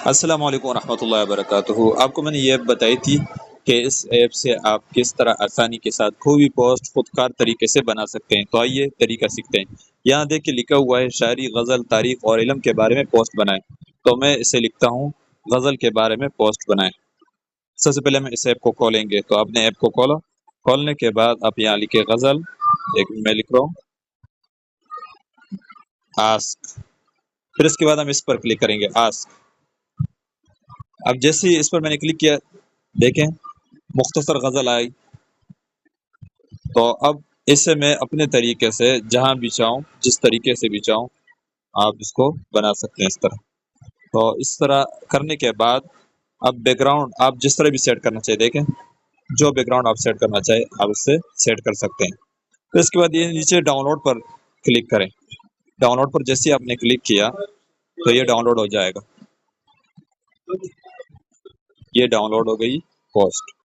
السلام علیکم ورحمۃ اللہ وبرکاتہ۔ آپ کو میں نے یہ بتائی تھی کہ اس ایپ سے آپ کس طرح آسانی کے ساتھ کوئی بھی پوسٹ خودکار طریقے سے بنا سکتے ہیں۔ تو آئیے طریقہ سیکھتے ہیں۔ یہاں دیکھ کے لکھا ہوا ہے شاعری، غزل، تاریخ اور علم کے بارے میں پوسٹ بنائیں۔ تو میں اسے لکھتا ہوں غزل کے بارے میں پوسٹ بنائیں۔ سب سے پہلے ہم اس ایپ کو کھولیں گے، تو آپ نے ایپ کو کھولا۔ کھولنے کے بعد آپ یہاں لکھے غزل، ایک میں لکھ رہا ہوں آسک، پھر اس کے بعد ہم اس پر کلک کریں گے آسک۔ اب جیسے ہی اس پر میں نے کلک کیا، دیکھیں مختصر غزل آئی۔ تو اب اسے میں اپنے طریقے سے جہاں بھی چاہوں، جس طریقے سے بھی چاہوں، آپ اس کو بنا سکتے ہیں اس طرح۔ تو اس طرح کرنے کے بعد اب بیک گراؤنڈ آپ جس طرح بھی سیٹ کرنا چاہیے، دیکھیں جو بیک گراؤنڈ آپ سیٹ کرنا چاہیے آپ اس سے سیٹ کر سکتے ہیں۔ پھر اس کے بعد یہ نیچے ڈاؤن لوڈ پر کلک کریں۔ ڈاؤن لوڈ پر جیسے ہی آپ نے کلک کیا تو یہ ڈاؤن لوڈ ہو جائے گا۔ یہ ڈاؤن لوڈ ہو گئی پوسٹ۔